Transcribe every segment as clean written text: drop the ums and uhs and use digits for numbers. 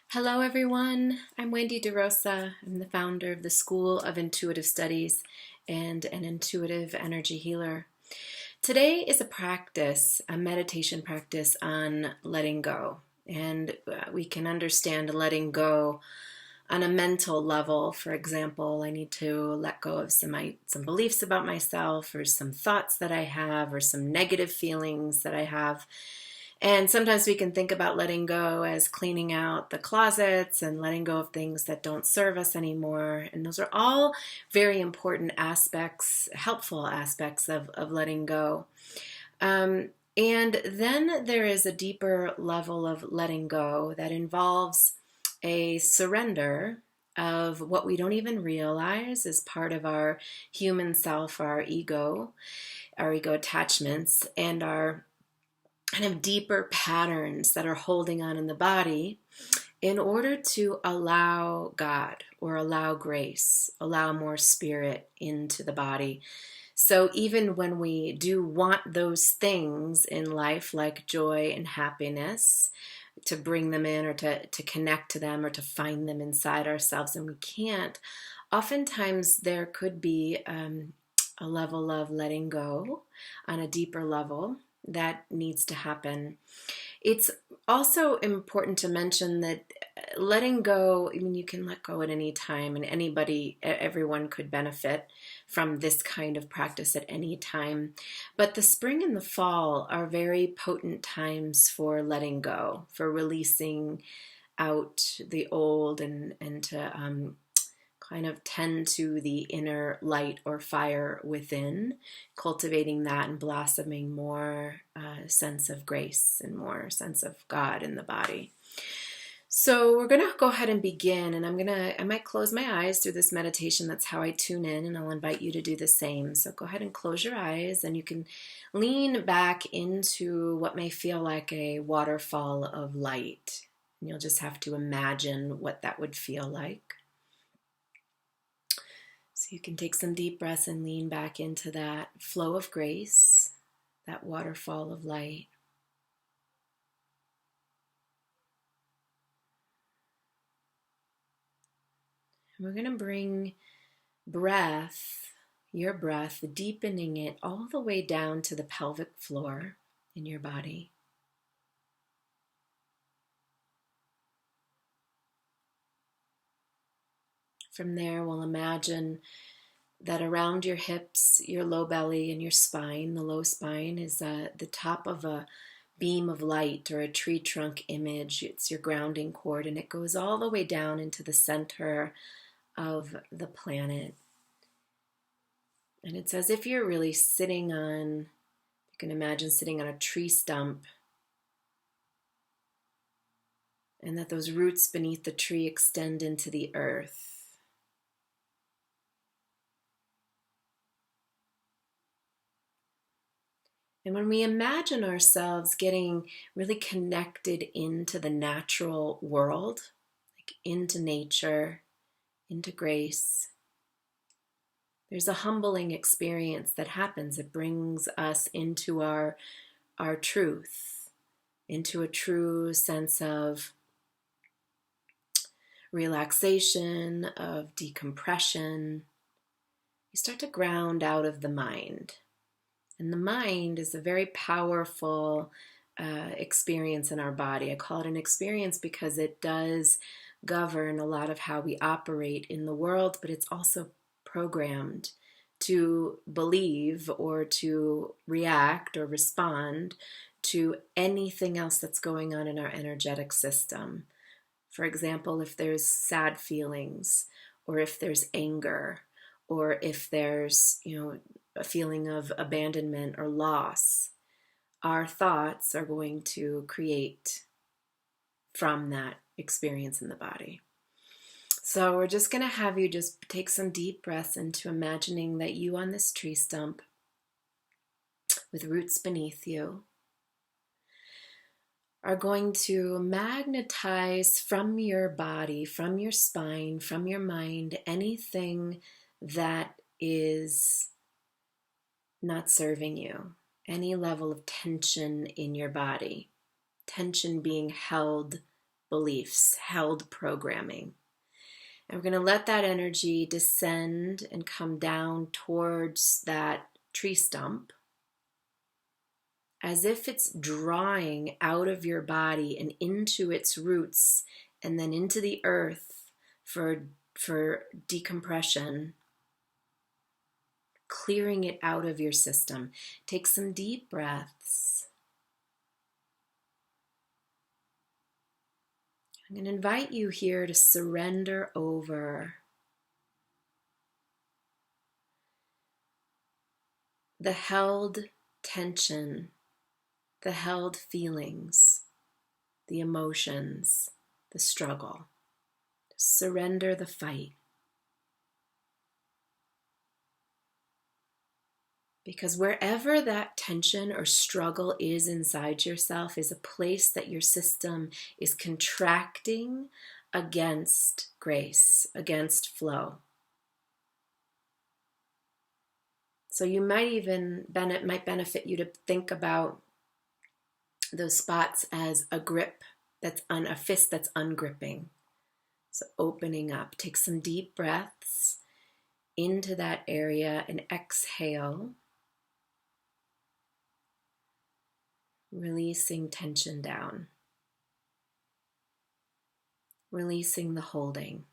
Hello, everyone. I'm Wendy De Rosa. I'm the founder of the School of Intuitive Studies and an intuitive energy healer. Today is a meditation practice on letting go. And we can understand letting go on a mental level. For example, I need to let go of some beliefs about myself, or some thoughts that I have, or some negative feelings that I have. And sometimes we can think about letting go as cleaning out the closets and letting go of things that don't serve us anymore. And those are all very important aspects, helpful aspects of letting go. And then there is a deeper level of letting go that involves a surrender of what we don't even realize is part of our human self, our ego attachments, and our kind of deeper patterns that are holding on in the body, in order to allow God, or allow grace, allow more spirit into the body. So even when we do want those things in life, like joy and happiness, to bring them in, or to connect to them, or to find them inside ourselves, and we can't, oftentimes there could be a level of letting go on a deeper level that needs to happen. It's also important to mention that letting go, I mean, you can let go at any time, and everyone could benefit from this kind of practice at any time. But the spring and the fall are very potent times for letting go, for releasing out the old, and to kind of tend to the inner light or fire within, cultivating that and blossoming more sense of grace and more sense of God in the body. So we're going to go ahead and begin, and I might close my eyes through this meditation. That's how I tune in, and I'll invite you to do the same. So go ahead and close your eyes, and you can lean back into what may feel like a waterfall of light. And you'll just have to imagine what that would feel like. So you can take some deep breaths and lean back into that flow of grace, that waterfall of light. And we're going to bring your breath, deepening it all the way down to the pelvic floor in your body. From there, we'll imagine that around your hips, your low belly, and your spine, the low spine is the top of a beam of light, or a tree trunk image. It's your grounding cord, and it goes all the way down into the center of the planet. And it's as if you're really you can imagine sitting on a tree stump, and that those roots beneath the tree extend into the earth. And when we imagine ourselves getting really connected into the natural world, like into nature, into grace, there's a humbling experience that happens. It brings us into our truth, into a true sense of relaxation, of decompression. You start to ground out of the mind. And the mind is a very powerful experience in our body. I call it an experience because it does govern a lot of how we operate in the world, but it's also programmed to believe, or to react or respond to anything else that's going on in our energetic system. For example, if there's sad feelings, or if there's anger, or if there's, a feeling of abandonment or loss, our thoughts are going to create from that experience in the body. So we're just going to have you just take some deep breaths into imagining that you on this tree stump with roots beneath you are going to magnetize from your body, from your spine, from your mind, anything that is not serving you, any level of tension in your body, tension being held beliefs, held programming. And we're going to let that energy descend and come down towards that tree stump, as if it's drawing out of your body and into its roots and then into the earth for decompression, clearing it out of your system. Take some deep breaths. I'm going to invite you here to surrender over the held tension, the held feelings, the emotions, the struggle. Surrender the fight. Because wherever that tension or struggle is inside yourself is a place that your system is contracting against grace, against flow. So you might even, it might benefit you to think about those spots as a grip that's a fist that's ungripping. So opening up, take some deep breaths into that area and exhale. Releasing tension down. Releasing the holding.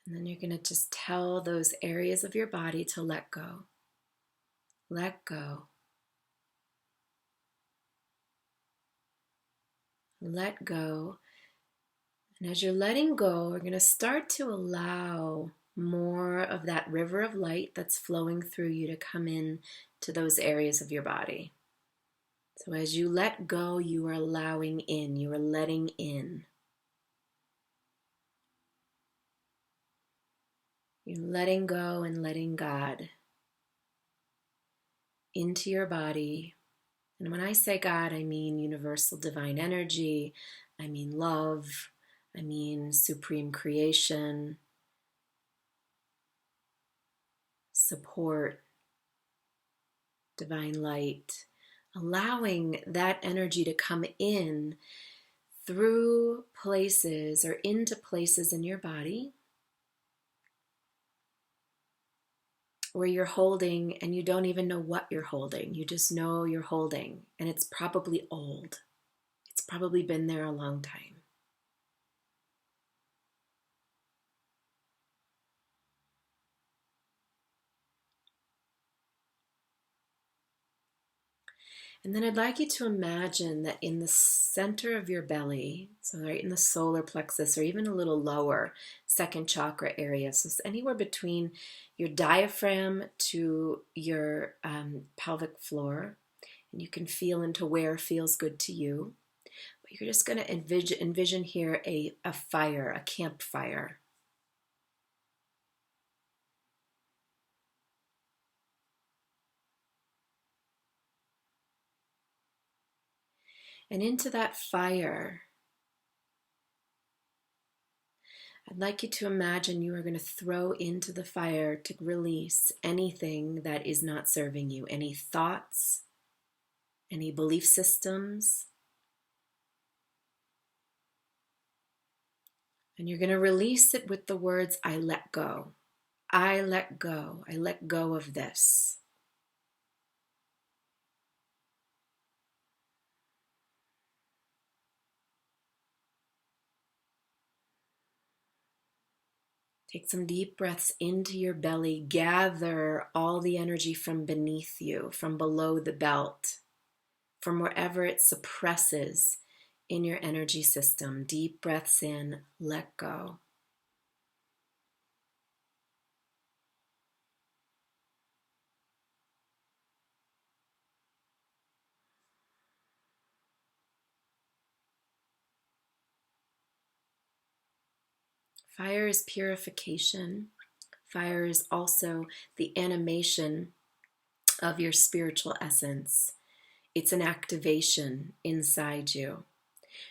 And then you're going to just tell those areas of your body to let go. Let go. Let go. And as you're letting go, we're going to start to allow more of that river of light that's flowing through you to come in to those areas of your body. So as you let go, you are allowing in, you are letting in. You're letting go and letting God into your body. And when I say God, I mean universal divine energy, I mean love, I mean supreme creation, support, divine light, allowing that energy to come in through places or into places in your body where you're holding and you don't even know what you're holding. You just know you're holding, and it's probably old. It's probably been there a long time. And then I'd like you to imagine that in the center of your belly, so right in the solar plexus or even a little lower, second chakra area, so it's anywhere between your diaphragm to your pelvic floor, and you can feel into where feels good to you. But you're just going to envision here a fire, a campfire. And into that fire, I'd like you to imagine you are going to throw into the fire to release anything that is not serving you, any thoughts, any belief systems. And you're going to release it with the words, I let go. I let go. I let go of this. Take some deep breaths into your belly. Gather all the energy from beneath you, from below the belt, from wherever it suppresses in your energy system. Deep breaths in, let go. Fire is purification. Fire is also the animation of your spiritual essence. It's an activation inside you.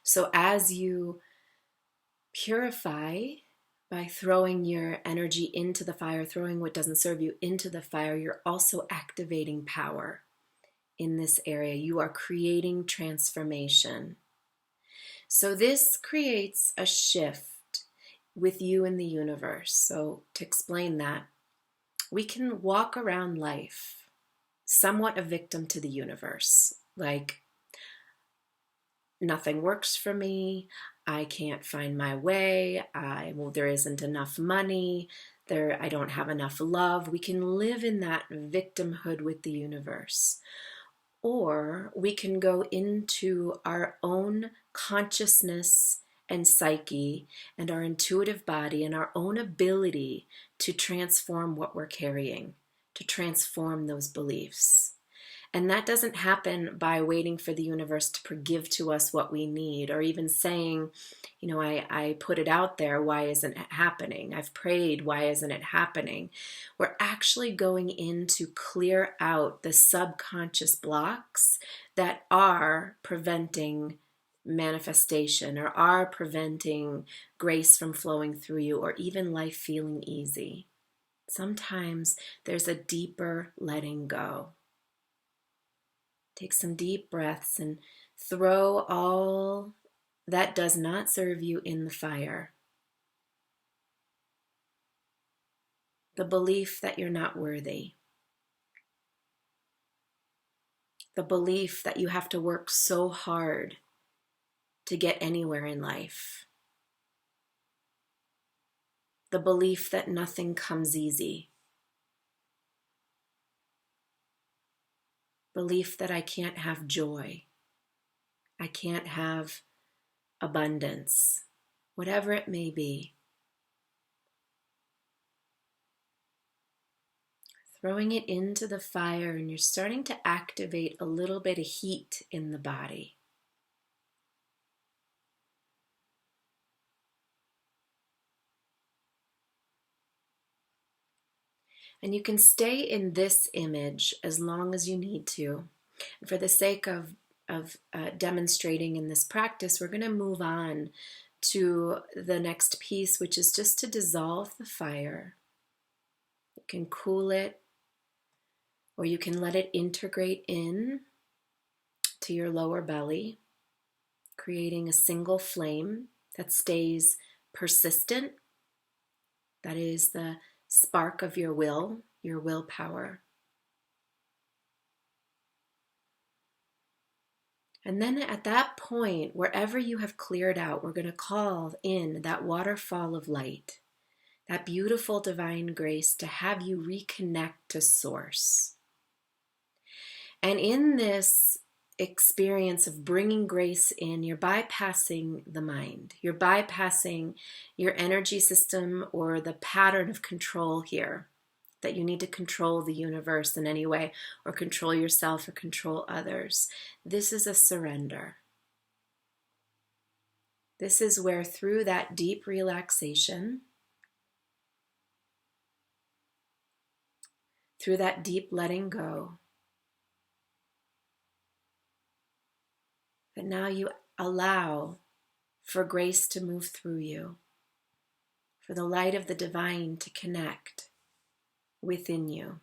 So as you purify by throwing your energy into the fire, throwing what doesn't serve you into the fire, you're also activating power. in this area. You are creating transformation. So this creates a shift with you in the universe. So to explain that, we can walk around life somewhat a victim to the universe. Like, nothing works for me. I can't find my way. There isn't enough money. I don't have enough love. We can live in that victimhood with the universe. Or we can go into our own consciousness and psyche and our intuitive body and our own ability to transform what we're carrying, to transform those beliefs. And that doesn't happen by waiting for the universe to give to us what we need, or even saying, I put it out there, why isn't it happening? I've prayed, why isn't it happening? We're actually going in to clear out the subconscious blocks that are preventing manifestation or are preventing grace from flowing through you, or even life feeling easy. Sometimes there's a deeper letting go. Take some deep breaths and throw all that does not serve you in the fire. The belief that you're not worthy. The belief that you have to work so hard to get anywhere in life. The belief that nothing comes easy. Belief that I can't have joy. I can't have abundance. Whatever it may be. Throwing it into the fire, and you're starting to activate a little bit of heat in the body. And you can stay in this image as long as you need to. And for the sake of demonstrating in this practice, we're going to move on to the next piece, which is just to dissolve the fire. You can cool it, or you can let it integrate in to your lower belly, creating a single flame that stays persistent. That is the spark of your willpower. And then at that point, wherever you have cleared out, we're going to call in that waterfall of light, that beautiful divine grace to have you reconnect to source. And in this experience of bringing grace in, you're bypassing the mind. You're bypassing your energy system or the pattern of control here, that you need to control the universe in any way, or control yourself or control others. This is a surrender. This is where, through that deep relaxation, through that deep letting go, that now you allow for grace to move through you, for the light of the divine to connect within you.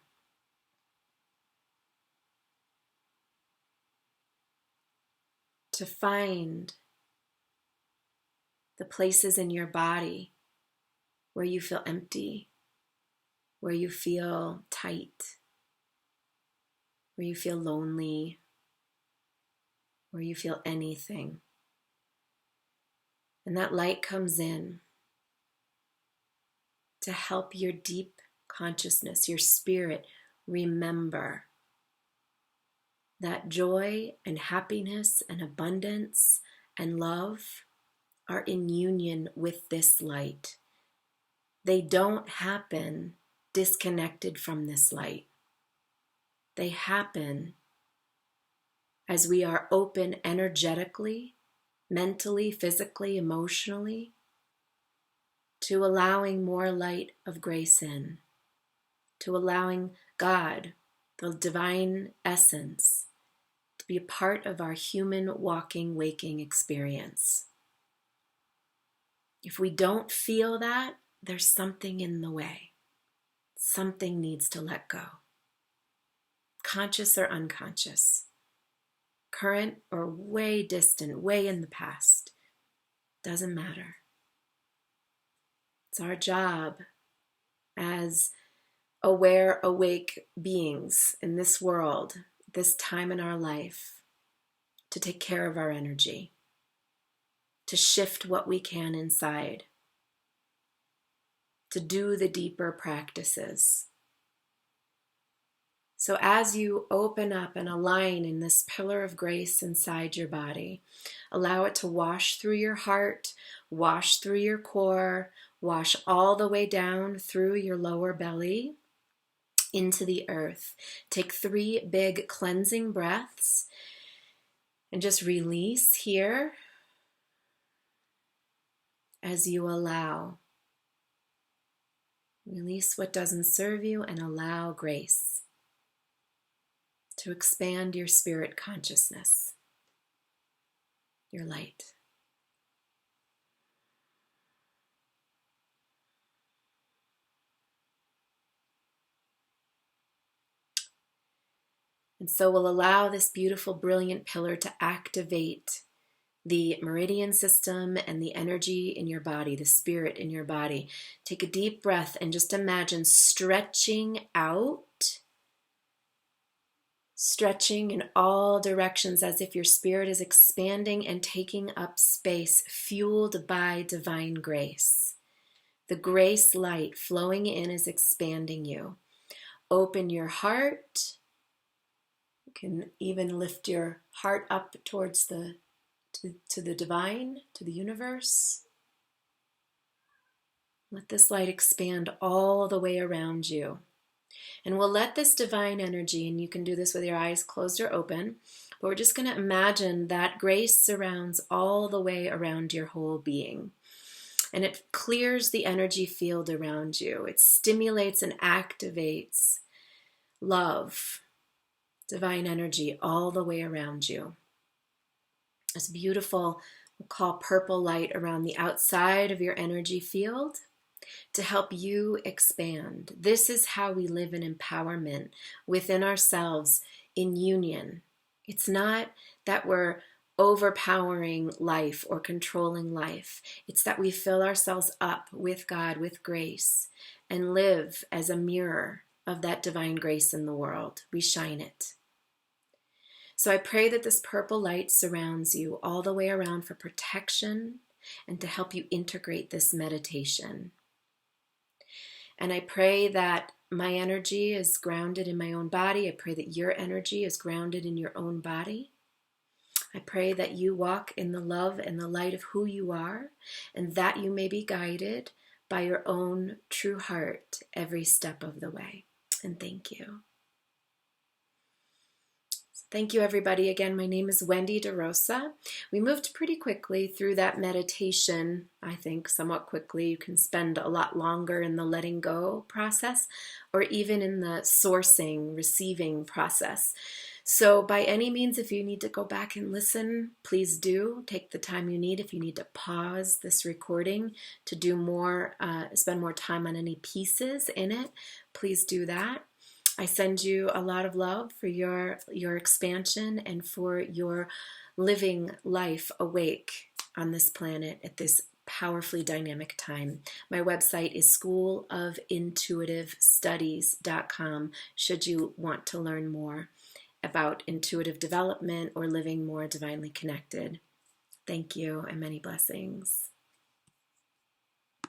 To find the places in your body where you feel empty, where you feel tight, where you feel lonely, where you feel anything. And that light comes in to help your deep consciousness, your spirit, remember that joy and happiness and abundance and love are in union with this light. They don't happen disconnected from this light. They happen as we are open energetically, mentally, physically, emotionally, to allowing more light of grace in, to allowing God, the divine essence, to be a part of our human walking, waking experience. If we don't feel that, there's something in the way. Something needs to let go. Conscious or unconscious. current or way distant, way in the past. Doesn't matter. It's our job as aware, awake beings in this world, this time in our life, to take care of our energy, to shift what we can inside, to do the deeper practices. So as you open up and align in this pillar of grace inside your body, allow it to wash through your heart, wash through your core, wash all the way down through your lower belly into the earth. Take 3 big cleansing breaths and just release here as you allow. Release what doesn't serve you and allow grace to expand your spirit consciousness, your light. And so we'll allow this beautiful, brilliant pillar to activate the meridian system and the energy in your body, the spirit in your body. Take a deep breath and just imagine stretching out, stretching in all directions as if your spirit is expanding and taking up space, fueled by divine grace. The grace light flowing in is expanding you. Open your heart. You can even lift your heart up towards to the divine, to the universe. Let this light expand all the way around you. And we'll let this divine energy, and you can do this with your eyes closed or open, but we're just going to imagine that grace surrounds all the way around your whole being. And it clears the energy field around you. It stimulates and activates love, divine energy all the way around you. This beautiful, we'll call purple light around the outside of your energy field to help you expand. This is how we live in empowerment within ourselves in union. It's not that we're overpowering life or controlling life. It's that we fill ourselves up with God, with grace, and live as a mirror of that divine grace in the world. We shine it. So I pray that this purple light surrounds you all the way around for protection and to help you integrate this meditation. And I pray that my energy is grounded in my own body. I pray that your energy is grounded in your own body. I pray that you walk in the love and the light of who you are, and that you may be guided by your own true heart every step of the way. And thank you. Thank you, everybody. Again, my name is Wendy De Rosa. We moved pretty quickly through that meditation, I think somewhat quickly. You can spend a lot longer in the letting go process or even in the sourcing, receiving process. So by any means, if you need to go back and listen, please do. Take the time you need. If you need to pause this recording to do more, spend more time on any pieces in it, please do that. I send you a lot of love for your expansion and for your living life awake on this planet at this powerfully dynamic time. My website is schoolofintuitivestudies.com should you want to learn more about intuitive development or living more divinely connected. Thank you and many blessings.